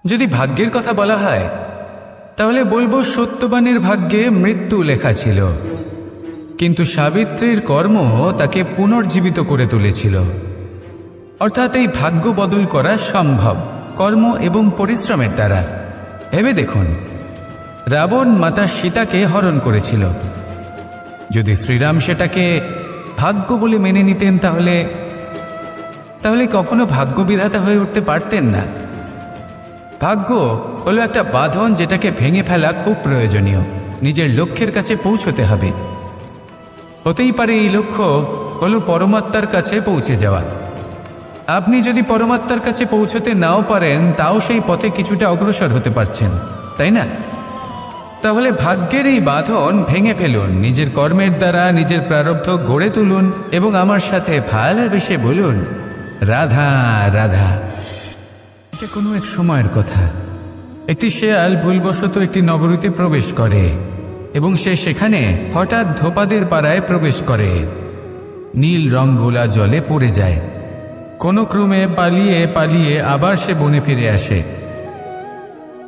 যদি ভাগ্যের কথা বলা হয় তাহলে বলবো সত্যবানের ভাগ্যে মৃত্যু লেখা ছিল, কিন্তু সাবিত্রীর কর্ম তাকে পুনর্জীবিত করে তুলেছিল। অর্থাৎ এই ভাগ্য বদল করা সম্ভব কর্ম এবং পরিশ্রমের দ্বারা। ভেবে দেখুন, রাবণ মাতা সীতাকে হরণ করেছিল। যদি শ্রীরাম সেটাকে ভাগ্য বলে মেনে নিতেন তাহলে কখনো ভাগ্য বিধাতা হয়ে উঠতে পারতেন না। ভাগ্য হলো একটা বাঁধন যেটাকে ভেঙে ফেলা খুব প্রয়োজনীয়। নিজের লক্ষ্যের কাছে পৌঁছতে হবে। হতেই পারে এই লক্ষ্য হলো পরমাত্মার কাছে পৌঁছে যাওয়া। আপনি যদি পরমাত্মার কাছে পৌঁছতে নাও পারেন, তাও সেই পথে কিছুটা অগ্রসর হতে পারছেন, তাই না? তাহলে ভাগ্যের এই বাঁধন ভেঙে ফেলুন, নিজের কর্মের দ্বারা নিজের প্রারব্ধ গড়ে তুলুন এবং আমার সাথে ভালোবেসে বলুন, রাধা রাধা। এটা কোনো এক সময়ের কথা। একটি শেয়াল ভুলবশত একটি নগরীতে প্রবেশ করে এবং সে সেখানে হঠাৎ ধোপাদের পাড়ায় প্রবেশ করে। নীল রঙগুলা জলে পড়ে যায়। কোনো ক্রমে পালিয়ে পালিয়ে আবার সে বনে ফিরে আসে।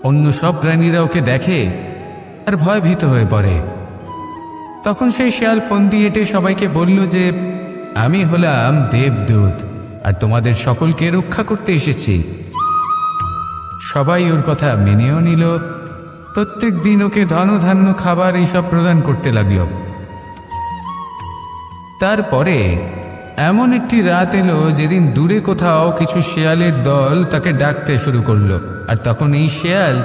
অন্য সব প্রাণীরা ওকে দেখে আর ভয়ভীত হয়ে পড়ে। তখন সেই শেয়াল ফন্দি এঁটে সবাইকে বলল যে, আমি হলাম দেবদূত আর তোমাদের সকলকে রক্ষা করতে এসেছি। সবাই ওর কথা মেনেও নিল। প্রত্যেক দিন ওকে ধনধান্য খাবার এইসব প্রদান করতে লাগল। তারপরে এমন একটি রাত এলো যেদিন দূরে কোথাও কিছু শেয়ালের দল তাকে ডাকতে শুরু করলো। আর তখন এই শেয়াল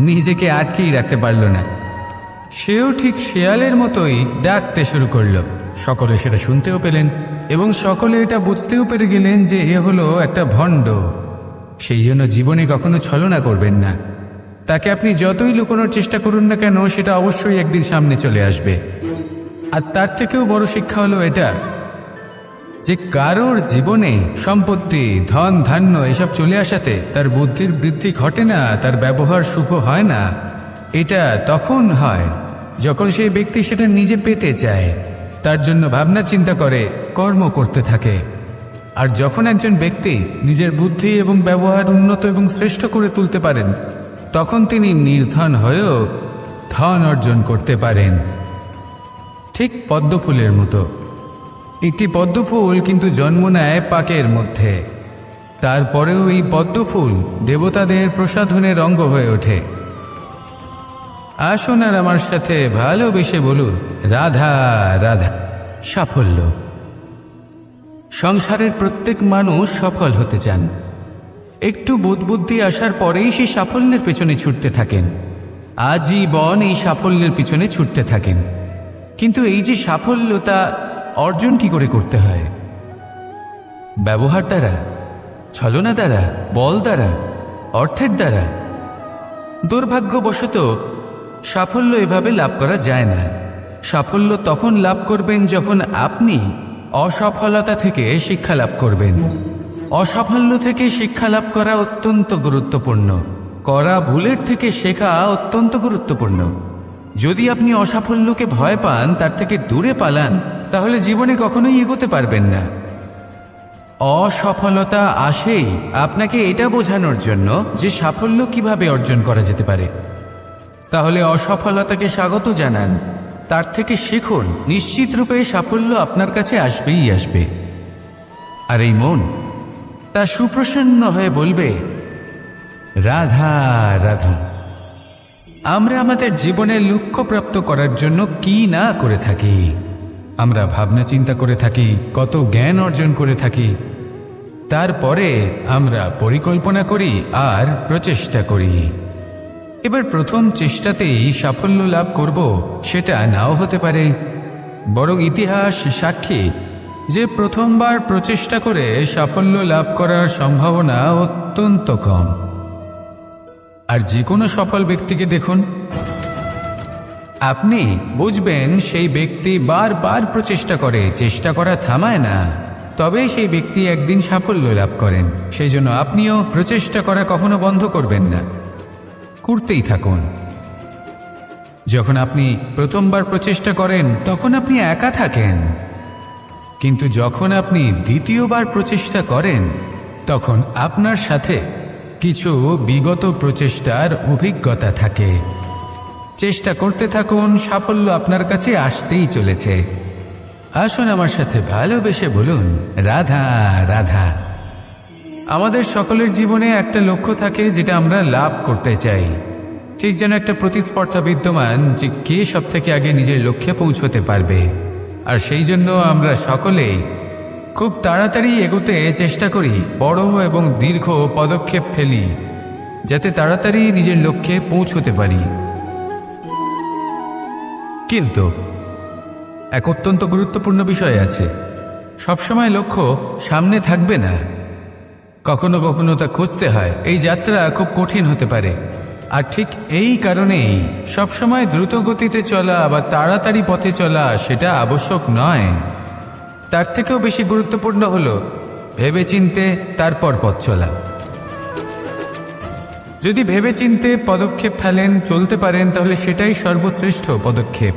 নিজেকে আটকেই রাখতে পারল না। সেও ঠিক শেয়ালের মতোই ডাকতে শুরু করলো। সকলে সেটা শুনতেও পেলেন এবং সকলে এটা বুঝতেও পেরে গেলেন যে এ হলো একটা ভণ্ড। সেই জন্য জীবনে কখনো ছলনা করবেন না। তাকে আপনি যতই লুকোনোর চেষ্টা করুন না কেন, সেটা অবশ্যই একদিন সামনে চলে আসবে। আর তার থেকেও বড় শিক্ষা হলো এটা যে কারোর জীবনে সম্পত্তি, ধন ধান্য এসব চলে আসাতে তার বুদ্ধির বৃদ্ধি ঘটে না, তার ব্যবহার শুভ হয় না। এটা তখন হয় যখন সেই ব্যক্তি সেটা নিজে পেতে চায়, তার জন্য ভাবনা চিন্তা করে, কর্ম করতে থাকে। আর যখন একজন ব্যক্তি নিজের বুদ্ধি এবং ব্যবহার উন্নত এবং শ্রেষ্ঠ করে তুলতে পারেন, তখন তিনি নির্ধন হয়েও ধন অর্জন করতে পারেন। ঠিক পদ্মফুলের মতো। একটি পদ্মফুল কিন্তু জন্ম নেয় পাকের মধ্যে। তারপরেও এই পদ্মফুল দেবতাদের প্রসাধনের অঙ্গ হয়ে ওঠে। আসুন আর আমার সাথে ভালোবেসে বলুন, রাধা রাধা। সাফল্য। সংসারের প্রত্যেক মানুষ সফল হতে চান। একটু বুদ্ধি আসার পরেই সেই সাফল্যের পেছনে ছুটতে থাকেন। আজীবন এই সাফল্যের পিছনে ছুটতে থাকেন। কিন্তু এই যে সাফল্য, তা অর্জন কি করে করতে হয়? ব্যবহার দ্বারা, ছলনা দ্বারা, বল দ্বারা, অর্থের দ্বারা? দুর্ভাগ্যবশত সাফল্য এভাবে লাভ করা যায় না। সাফল্য তখন লাভ করবেন যখন আপনি অসফলতা থেকে শিক্ষা লাভ করবেন। অসাফল্য থেকে শিক্ষা লাভ করা অত্যন্ত গুরুত্বপূর্ণ। করা ভুলের থেকে শেখা অত্যন্ত গুরুত্বপূর্ণ। যদি আপনি অসাফল্যকে ভয় পান, তার থেকে দূরে পালান, তাহলে জীবনে কখনোই এগোতে পারবেন না। অসফলতা আসেই আপনাকে এটা বোঝানোর জন্য যে সাফল্য কিভাবে অর্জন করা যেতে পারে। তাহলে অসফলতাকে স্বাগত জানান, তার থেকে শিখুন। নিশ্চিত রূপে সাফল্য আপনার কাছে আসবেই আসবে। আর এই মন তা সুপ্রসন্ন হয়ে বলবে, রাধা রাধা। আমরা আমাদের জীবনের লক্ষ্য প্রাপ্ত করার জন্য কি না করে থাকি। আমরা ভাবনা চিন্তা করে থাকি, কত জ্ঞান অর্জন করে থাকি। তারপরে আমরা পরিকল্পনা করি আর প্রচেষ্টা করি। এবার প্রথম চেষ্টাতেই সাফল্য লাভ করব সেটা নাও হতে পারে। বরং ইতিহাস সাক্ষী যে প্রথমবার প্রচেষ্টা করে সাফল্য লাভ করার সম্ভাবনা অত্যন্ত কম। আর যে কোনো সফল ব্যক্তিকে দেখুন, আপনি বুঝবেন সেই ব্যক্তি বারবার প্রচেষ্টা করে, চেষ্টা করা থামায় না, তবেই সেই ব্যক্তি একদিন সাফল্য লাভ করেন। সেই জন্য আপনিও প্রচেষ্টা করা কখনো বন্ধ করবেন না, করতেই থাকুন। যখন আপনি প্রথমবার প্রচেষ্টা করেন তখন আপনি একা থাকেন, কিন্তু যখন আপনি দ্বিতীয়বার প্রচেষ্টা করেন তখন আপনার সাথে কিছু বিগত প্রচেষ্টার অভিজ্ঞতা থাকে। চেষ্টা করতে থাকুন, সাফল্য আপনার কাছে আসতেই চলেছে। আসুন আমার সাথে ভালোবেসে বলুন, রাধা রাধা। আমাদের সকলের জীবনে একটা লক্ষ্য থাকে যেটা আমরা লাভ করতে চাই। ঠিক যেন একটা প্রতিস্পর্ধা বিদ্যমান যে কে সব থেকে আগে নিজের লক্ষ্যে পৌঁছতে পারবে। আর সেই জন্য আমরা সকলেই খুব তাড়াতাড়ি এগোতে চেষ্টা করি, বড় এবং দীর্ঘ পদক্ষেপ ফেলি যাতে তাড়াতাড়ি নিজের লক্ষ্যে পৌঁছতে পারি। কিন্তু এক অত্যন্ত গুরুত্বপূর্ণ বিষয় আছে, সবসময় লক্ষ্য সামনে থাকবে না, কখনো কখনো তা খুঁজতে হয়। এই যাত্রা খুব কঠিন হতে পারে। আর ঠিক এই কারণেই সবসময় দ্রুত গতিতে চলা বা তাড়াতাড়ি পথে চলা সেটা আবশ্যক নয়। তার থেকেও বেশি গুরুত্বপূর্ণ হলো ভেবেচিন্তে তারপর পথ চলা। যদি ভেবেচিন্তে পদক্ষেপ ফেলেন, চলতে পারেন, তাহলে সেটাই সর্বশ্রেষ্ঠ পদক্ষেপ।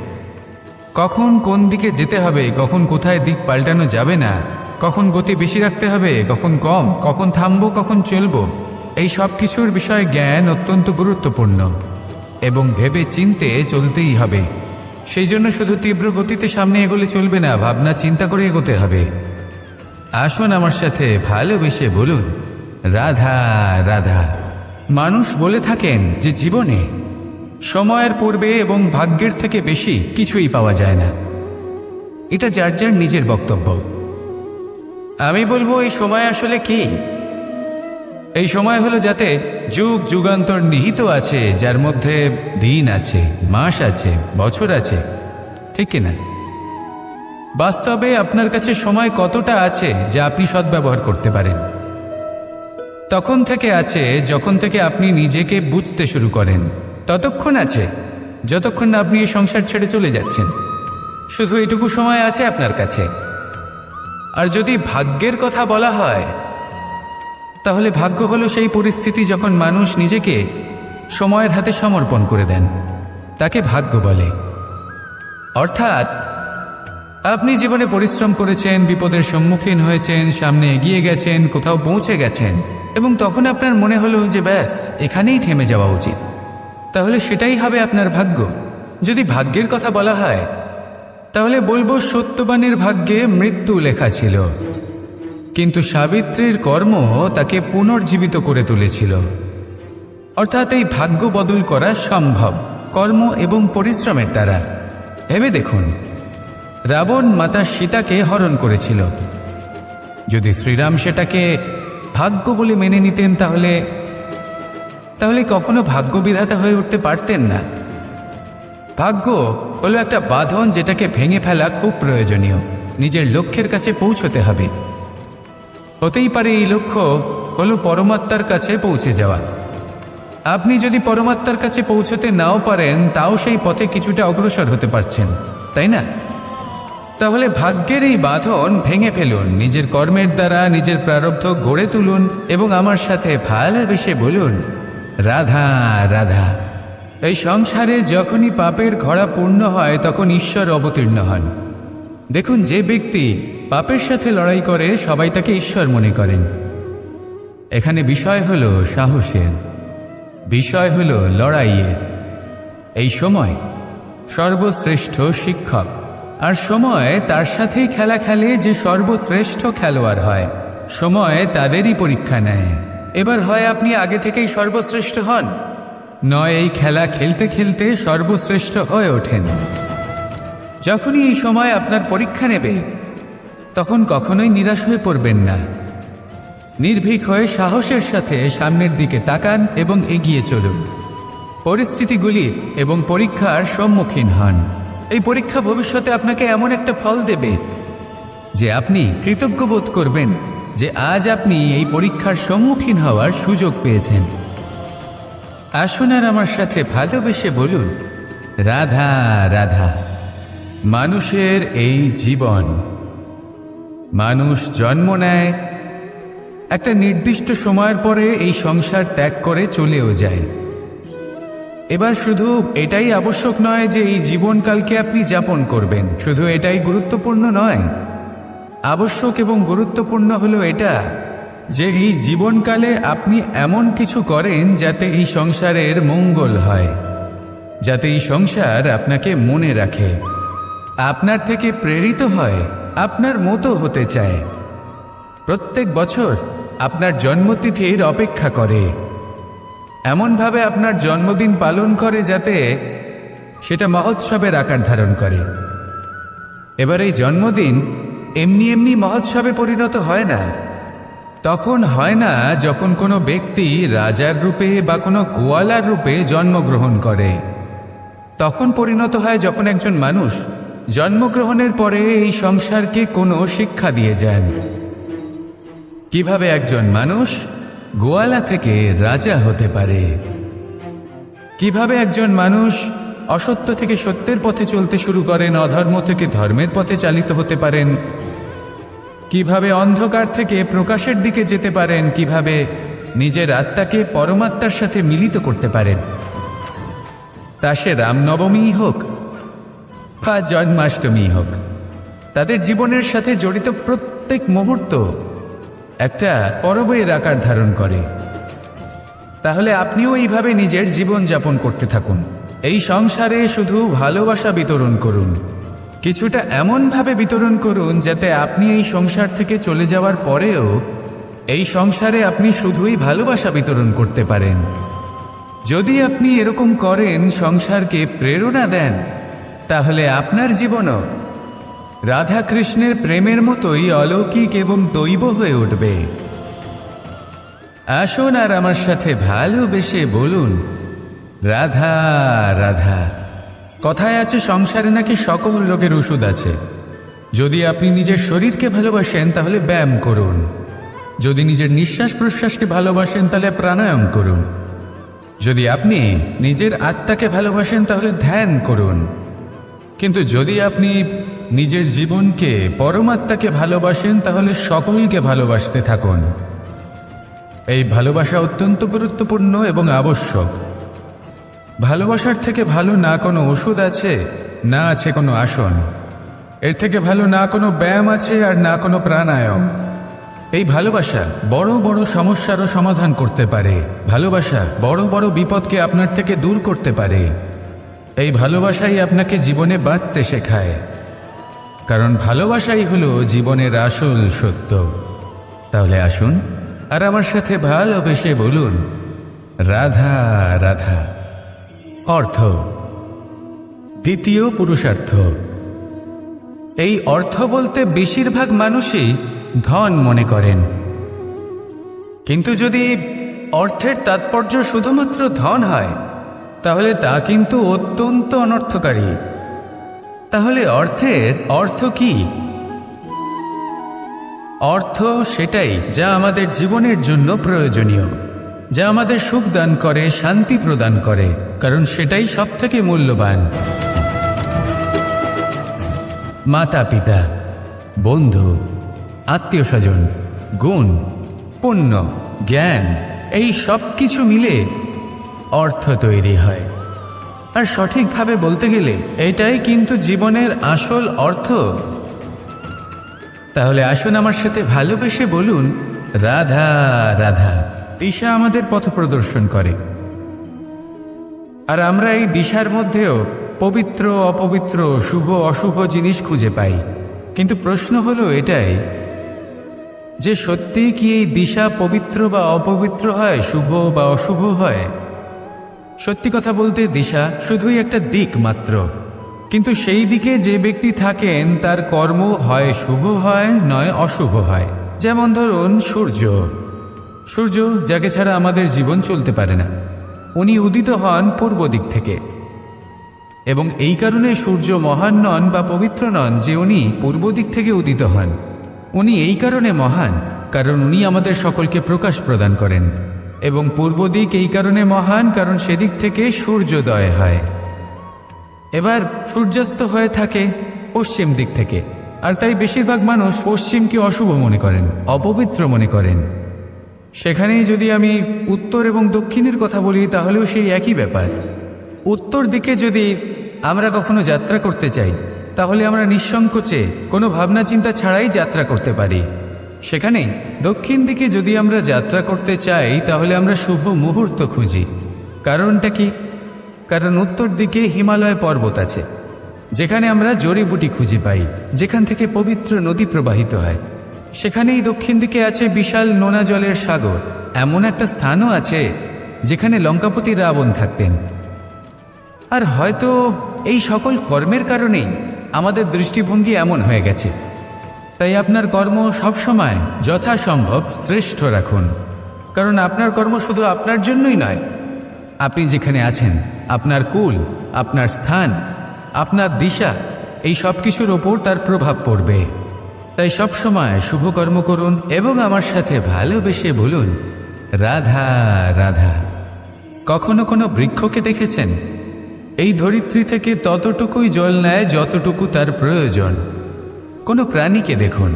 কখন কোন দিকে যেতে হবে, কখন কোথায় দিক পাল্টানো যাবে না, কখন গতি বেশি রাখতে হবে, কখন কম, কখন থামবো, কখন চলবো, এই সব কিছুর বিষয়ে জ্ঞান অত্যন্ত গুরুত্বপূর্ণ এবং ভেবে চিন্তে চলতেই হবে। সেই জন্য শুধু তীব্র গতিতে সামনে এগোলে চলবে না, ভাবনা চিন্তা করে এগোতে হবে। আসুন আমার সাথে ভালোবেসে বলুন, রাধা রাধা। মানুষ বলে থাকেন যে জীবনে সময়ের পূর্বে এবং ভাগ্যের থেকে বেশি কিছুই পাওয়া যায় না। এটা যার যার নিজের বক্তব্য। আমি বলবো এই সময় আসলে কি? এই সময় হলো যাতে যুগ যুগান্তর নিহিত আছে, যার মধ্যে দিন আছে, মাস আছে, বছর আছে, ঠিক কিনা? বাস্তবে আপনার কাছে সময় কতটা আছে যা আপনি সদ্ব্যবহার করতে পারেন? তখন থেকে আছে যখন থেকে আপনি নিজেকে বুঝতে শুরু করেন, ততক্ষণ আছে যতক্ষণ না আপনি এই সংসার ছেড়ে চলে যাচ্ছেন। শুধু এটুকু সময় আছে আপনার কাছে। আর যদি ভাগ্যের কথা বলা হয়, তাহলে ভাগ্য হলো সেই পরিস্থিতি যখন মানুষ নিজেকে সময়ের হাতে সমর্পণ করে দেন, তাকে ভাগ্য বলে। অর্থাৎ আপনি জীবনে পরিশ্রম করেছেন, বিপদের সম্মুখীন হয়েছেন, সামনে এগিয়ে গেছেন, কোথাও পৌঁছে গেছেন, এবং তখন আপনার মনে হলো যে ব্যাস এখানেই থেমে যাওয়া উচিত, তাহলে সেটাই হবে আপনার ভাগ্য। যদি ভাগ্যের কথা বলা হয়, তাহলে বলবো সত্যবানের ভাগ্যে মৃত্যু লেখা ছিল, কিন্তু সাবিত্রীর কর্ম তাকে পুনর্জীবিত করে তুলেছিল। অর্থাৎ এই ভাগ্য বদল করা সম্ভব কর্ম এবং পরিশ্রমের দ্বারা। ভেবে দেখুন, রাবণ মাতা সীতাকে হরণ করেছিল। যদি শ্রীরাম সেটাকে ভাগ্য বলে মেনে নিতেন, তাহলে কখনো ভাগ্য বিধাতা হয়ে উঠতে পারতেন না। ভাগ্য হলো একটা বাঁধন যেটাকে ভেঙে ফেলা খুব প্রয়োজনীয়। নিজের লক্ষ্যের কাছে পৌঁছতে হবে। হতেই পারে এই লক্ষ্য হলো পরমাত্মার কাছে পৌঁছে যাওয়া। আপনি যদি পরমাত্মার কাছে পৌঁছতে নাও পারেন, তাও সেই পথে কিছুটা অগ্রসর হতে পারছেন, তাই না? তাহলে ভাগ্যের এই বাঁধন ভেঙে ফেলুন, নিজের কর্মের দ্বারা নিজের প্রারব্ধ গড়ে তুলুন এবং আমার সাথে ভালোবেসে বলুন, রাধা রাধা। এই সংসারে যখনই পাপের ঘড়া পূর্ণ হয়, তখন ঈশ্বর অবতীর্ণ হন। দেখুন, যে ব্যক্তি পাপের সাথে লড়াই করে, সবাই তাকে ঈশ্বর মনে করেন। এখানে বিষয় হলো সাহসের, বিষয় হলো লড়াইয়ের। এই সময় সর্বশ্রেষ্ঠ শিক্ষক, আর সময় তার সাথেই খেলা খেলে যে সর্বশ্রেষ্ঠ খেলোয়াড় হয়। সময় তাদেরই পরীক্ষা নেয়। এবার হয় আপনি আগে থেকেই সর্বশ্রেষ্ঠ হন, নয় এই খেলা খেলতে খেলতে সর্বশ্রেষ্ঠ হয়ে ওঠেন। যখনই এই সময় আপনার পরীক্ষা নেবে, তখন কখনোই নিরাশ হয়ে পড়বেন না। নির্ভীক হয়ে সাহসের সাথে সামনের দিকে তাকান এবং এগিয়ে চলুন। পরিস্থিতিগুলির এবং পরীক্ষার সম্মুখীন হন। এই পরীক্ষা ভবিষ্যতে আপনাকে এমন একটা ফল দেবে যে আপনি কৃতজ্ঞ বোধ করবেন যে আজ আপনি এই পরীক্ষার সম্মুখীন হওয়ার সুযোগ পেয়েছেন। আসুন আর আমার সাথে ভালোবেসে বলুন, রাধা রাধা। মানুষের এই জীবন, মানুষ জন্ম নেয়, একটা নির্দিষ্ট সময়ের পরে এই সংসার ত্যাগ করে চলেও যায়। এবার শুধু এটাই আবশ্যক নয় যে এই জীবনকালকে আপনি যাপন করবেন, শুধু এটাই গুরুত্বপূর্ণ নয়। আবশ্যক এবং গুরুত্বপূর্ণ হলো এটা যে এই জীবনকালে আপনি এমন কিছু করেন যাতে এই সংসারের মঙ্গল হয়, যাতে এই সংসার আপনাকে মনে রাখে, আপনার থেকে প্রেরিত হয়, আপনার মতো হতে চায়, প্রত্যেক বছর আপনার জন্মতিথির অপেক্ষা করে, এমনভাবে আপনার জন্মদিন পালন করে যাতে সেটা মহোৎসবের আকার ধারণ করে। এবার এই জন্মদিন এমনি এমনি মহোৎসবে পরিণত হয় না। তখন হয় না যখন কোনো ব্যক্তি রাজার রূপে বা কোনো গোয়ালার রূপে জন্মগ্রহণ করে। তখন পরিণত হয় যখন একজন মানুষ জন্মগ্রহণের পরে এই সংসারকে কোনো শিক্ষা দিয়ে যান, কিভাবে একজন মানুষ গোয়ালা থেকে রাজা হতে পারে, কিভাবে একজন মানুষ অসত্য থেকে সত্যের পথে চলতে শুরু করেন, অধর্ম থেকে ধর্মের পথে চালিত হতে পারেন, কিভাবে অন্ধকার থেকে প্রকাশের দিকে যেতে পারেন, কিভাবে নিজের আত্মাকে পরমাত্মার সাথে মিলিত করতে পারেন। তা সে রামনবমী হোক বা জন্মাষ্টমী হোক, তাদের জীবনের সাথে জড়িত প্রত্যেক মুহূর্ত একটা পরবের আকার ধারণ করে। তাহলে আপনিও এইভাবে নিজের জীবন যাপন করতে থাকুন। এই সংসারে শুধু ভালোবাসা বিতরণ করুন, কিছুটা এমনভাবে বিতরণ করুন যাতে আপনি এই সংসার থেকে চলে যাওয়ার পরেও এই সংসারে আপনি শুধুই ভালোবাসা বিতরণ করতে পারেন। যদি আপনি এরকম করেন, সংসারকে প্রেরণা দেন, তাহলে আপনার জীবনও রাধা কৃষ্ণের প্রেমের মতোই অলৌকিক এবং দৈব হয়ে উঠবে। আসুন আর আমার সাথে ভালোবেসে বলুন, রাধা রাধা। কথায় আছে সংসারে নাকি সকল রোগের ওষুধ আছে। যদি আপনি নিজের শরীরকে ভালোবাসেন তাহলে ব্যায়াম করুন, যদি নিজের নিঃশ্বাস প্রশ্বাসকে ভালোবাসেন তাহলে প্রাণায়াম করুন, যদি আপনি নিজের আত্মাকে ভালোবাসেন তাহলে ধ্যান করুন, কিন্তু যদি আপনি নিজের জীবনকে পরমাত্মাকে ভালোবাসেন তাহলে সকলকে ভালোবাসতে থাকুন। এই ভালোবাসা অত্যন্ত গুরুত্বপূর্ণ এবং আবশ্যক। ভালোবাসার থেকে ভালো না কোনো ওষুধ আছে, না আছে কোনো আসন। এর থেকে ভালো না কোনো ব্যায়াম আছে আর না কোনো প্রাণায়াম। এই ভালোবাসা বড় বড় সমস্যারও সমাধান করতে পারে। ভালোবাসা বড় বড় বিপদকে আপনার থেকে দূর করতে পারে। এই ভালোবাসাই আপনাকে জীবনে বাঁচতে শেখায়, কারণ ভালোবাসাই হলো জীবনের আসল সত্য। তাহলে আসুন আর আমার সাথে ভালোবেসে বলুন, রাধা রাধা। অর্থ, দ্বিতীয় পুরুষার্থ। এই অর্থ বলতে বেশিরভাগ মানুষই ধন মনে করেন, কিন্তু যদি অর্থের তাৎপর্য শুধুমাত্র ধন হয় তাহলে তা কিন্তু অত্যন্ত অনর্থকারী। তাহলে অর্থের অর্থ কি? অর্থ সেটাই যা আমাদের জীবনের জন্য প্রয়োজনীয়, যা আমাদের সুখ দান করে, শান্তি প্রদান করে, কারণ সেটাই সবথেকে মূল্যবান। মাতা পিতা, বন্ধু, আত্মীয় স্বজন, গুণ, পুণ্য, জ্ঞান, এই সব কিছু মিলে অর্থ তৈরি হয়। আর সঠিকভাবে বলতে গেলে এটাই কিন্তু জীবনের আসল অর্থ। তাহলে আসুন আমার সাথে ভালোবেসে বলুন, রাধা রাধা। দিশা আমাদের পথ প্রদর্শন করে, আর আমরা এই দিশার মধ্যেও পবিত্র অপবিত্র, শুভ অশুভ জিনিস খুঁজে পাই। কিন্তু প্রশ্ন হলো এটাই যে সত্যি কি এই দিশা পবিত্র বা অপবিত্র হয়, শুভ বা অশুভ হয়? সত্যি কথা বলতে দিশা শুধুই একটা দিক মাত্র, কিন্তু সেই দিকে যে ব্যক্তি থাকেন তার কর্ম হয় শুভ হয়, নয় অশুভ হয়। যেমন ধরুন সূর্য, যাকে ছাড়া আমাদের জীবন চলতে পারে না। উনি উদিত হন পূর্ব দিক থেকে, এবং এই কারণে সূর্য মহান নন বা পবিত্র নন যে উনি পূর্ব দিক থেকে উদিত হন। উনি এই কারণে মহান কারণ উনি আমাদের সকলকে প্রকাশ প্রদান করেন, এবং পূর্ব দিক এই কারণে মহান কারণ সেদিক থেকে সূর্যোদয় হয়। এবার সূর্যাস্ত হয়ে থাকে পশ্চিম দিক থেকে, আর তাই বেশিরভাগ মানুষ পশ্চিমকে অশুভ মনে করেন, অপবিত্র মনে করেন। সেখানেই যদি আমি উত্তর এবং দক্ষিণের কথা বলি তাহলেও সেই একই ব্যাপার। উত্তর দিকে যদি আমরা কখনো যাত্রা করতে চাই তাহলে আমরা নিঃসংকোচে কোনো ভাবনা চিন্তা ছাড়াই যাত্রা করতে পারি। সেখানেই দক্ষিণ দিকে যদি আমরা যাত্রা করতে চাই তাহলে আমরা শুভ মুহূর্ত খুঁজি। কারণটা কি? কারণ উত্তর দিকে হিমালয় পর্বত আছে, যেখানে আমরা জড়িবুটি খুঁজে পাই, যেখান থেকে পবিত্র নদী প্রবাহিত হয়। সেখানেই দক্ষিণ দিকে আছে বিশাল নোনা জলের সাগর। এমন একটা স্থানও আছে যেখানে লঙ্কাপতি রাবণ থাকতেন। আর হয়তো এই সকল কর্মের কারণেই আমাদের দৃষ্টিভঙ্গি এমন হয়ে গেছে। তাই আপনার কর্ম সবসময় যথাসম্ভব শ্রেষ্ঠ রাখুন, কারণ আপনার কর্ম শুধু আপনার জন্যই নয়। আপনি যেখানে আছেন, আপনার কুল, আপনার স্থান, আপনার দিশা, এই সব কিছুর ওপর তার প্রভাব পড়বে। তাই সবসময় শুভ কর্ম করুন এবং আমার সাথে ভালোবেসে বলুন, রাধা রাধা। কখনো কোনো বৃক্ষকে দেখেছেন? এই ধরিত্রী থেকে ততটুকুই জল নেয় যতটুকু তার প্রয়োজন। কোনো প্রাণীকে দেখুন,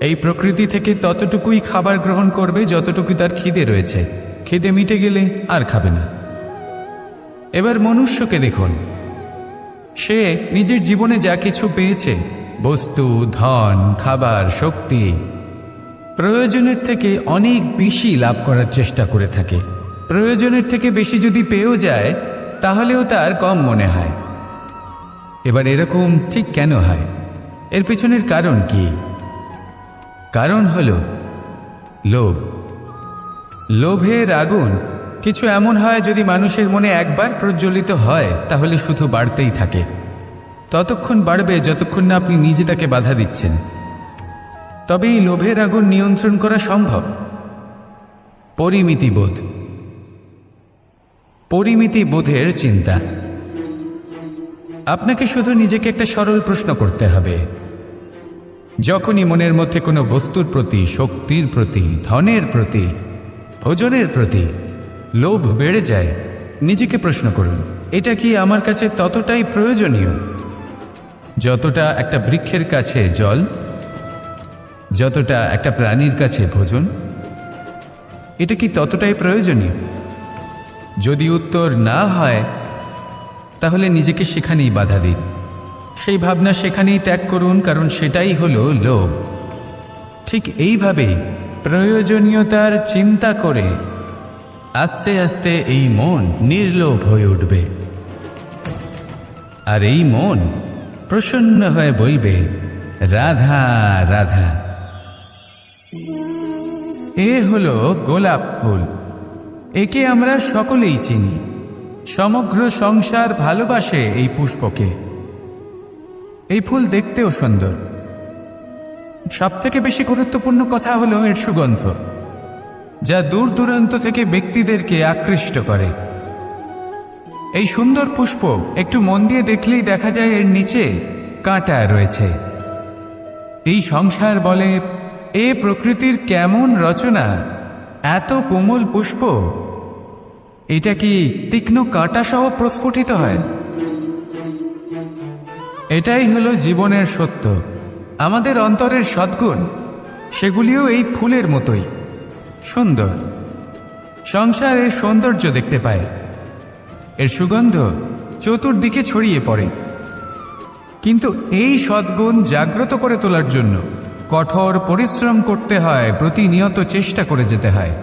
এই প্রকৃতি থেকে ততটুকুই খাবার গ্রহণ করবে যতটুকু তার খিদে রয়েছে। খিদে মিটে গেলে আর খাবে না। এবার মনুষ্যকে দেখুন, সে নিজের জীবনে যা কিছু পেয়েছে, বস্তু, ধন, খাবার, শক্তি, প্রয়োজনের থেকে অনেক বেশি লাভ করার চেষ্টা করে থাকে। প্রয়োজনের থেকে বেশি যদি পেয়েও যায় তাহলেও তার কম মনে হয়। এবার এরকম ঠিক কেন হয়? এর পিছনের কারণ কি? কারণ হলো লোভ। লোভের আগুন কিছু এমন হয়, যদি মানুষের মনে একবার প্রজ্বলিত হয় তাহলে শুধু বাড়তেই থাকে। ততক্ষণ বাড়বে যতক্ষণ না আপনি নিজে তাকে বাধা দিচ্ছেন। তবে এই লোভের আগুন নিয়ন্ত্রণ করা সম্ভব। পরিমিতিবোধ, পরিমিতিবোধের চিন্তা। আপনাকে শুধু নিজেকে একটা সরল প্রশ্ন করতে হবে। যখনই মনের মধ্যে কোনো বস্তুর প্রতি, শক্তির প্রতি, ধনের প্রতি, ভোজনের প্রতি লোভ বেড়ে যায়, নিজেকে প্রশ্ন করুন, এটা কি আমার কাছে ততটাই প্রয়োজনীয় যতটা একটা বৃক্ষের কাছে জল, যতটা একটা প্রাণীর কাছে ভোজন? এটা কি ততটাই প্রয়োজনীয়? যদি উত্তর না হয় তাহলে নিজেকে সেখানেই বাধা দিন। সেই ভাবনা সেখানেই ত্যাগ করুন, কারণ সেটাই হলো লোভ। ঠিক এইভাবেই প্রয়োজনীয়তার চিন্তা করে আস্তে আস্তে এই মন নির্লোভ হয়ে উঠবে। আর এই মন প্রসন্ন হয়ে বলবে, রাধা রাধা। এ হলো গোলাপ ফুল। একে আমরা সকলেই চিনি। সমগ্র সংসার ভালোবাসে এই পুষ্পকে। এই ফুল দেখতেও সুন্দর। সবথেকে বেশি গুরুত্বপূর্ণ কথা হলো এর সুগন্ধ, যা দূর দূরান্ত থেকে ব্যক্তিদেরকে আকৃষ্ট করে। এই সুন্দর পুষ্প একটু মন দিয়ে দেখলেই দেখা যায় এর নিচে কাঁটা রয়েছে। এই সংসার বলে, এ প্রকৃতির কেমন রচনা, এত কোমল পুষ্প, এটা কি তীক্ষ্ণ কাঁটা সহ প্রস্ফুটিত হয়? এটাই হলো জীবনের সত্য। আমাদের অন্তরের সদ্গুণ, সেগুলিও এই ফুলের মতোই সুন্দর। সংসার এর সৌন্দর্য দেখতে পায়, এর সুগন্ধ চতুর্দিকে ছড়িয়ে পড়ে। কিন্তু এই সদ্গুণ জাগ্রত করে তোলার জন্য কঠোর পরিশ্রম করতে হয়, প্রতিনিয়ত চেষ্টা করে যেতে হয়।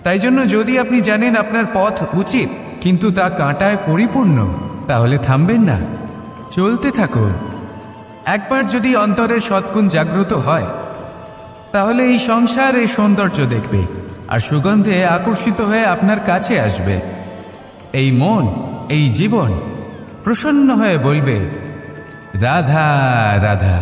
তাই জন্য যদি আপনি জানেন আপনার পথ উচিত কিন্তু তা কাঁটায় পরিপূর্ণ, তাহলে থামবেন না, চলতে থাকুন। একবার যদি অন্তরের সদ্গুণ জাগ্রত হয় তাহলে এই সংসার এই সৌন্দর্য দেখবে আর সুগন্ধে আকর্ষিত হয়ে আপনার কাছে আসবে। এই মন, এই জীবন প্রসন্ন হয়ে বলবে, রাধা রাধা।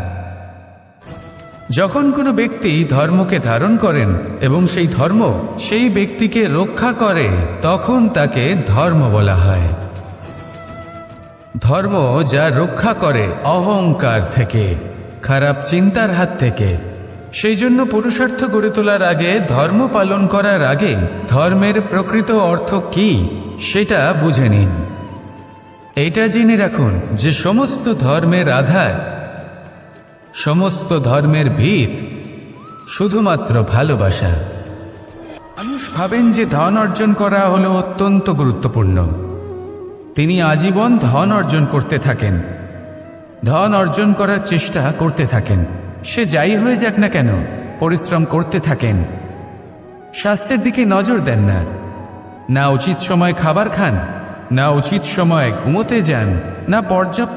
যখন কোনো ব্যক্তি ধর্মকে ধারণ করেন এবং সেই ধর্ম সেই ব্যক্তিকে রক্ষা করে, তখন তাকে ধর্ম বলা হয়। ধর্ম যা রক্ষা করে অহংকার থেকে, খারাপ চিন্তার হাত থেকে। সেই জন্য পুরুষার্থ গড়ে তোলার আগে, ধর্ম পালন করার আগে ধর্মের প্রকৃত অর্থ কি সেটা বুঝে নিন। এটা জেনে রাখুন যে সমস্ত ধর্মের আধার, সমস্ত ধর্মের ভিত শুধুমাত্র ভালোবাসা। মানুষ ভাবেন যে ধন অর্জন করা হলো অত্যন্ত গুরুত্বপূর্ণ। তিনি আজীবন ধন অর্জন করতে থাকেন, ধন অর্জন করার চেষ্টা করতে থাকেন। সে যাই হয়ে যাক না কেন, পরিশ্রম করতে থাকেন, স্বাস্থ্যের দিকে নজর দেন না, না উচিত সময় খাবার খান, না উচিত সময় ঘুমোতে যান, না পর্যাপ্ত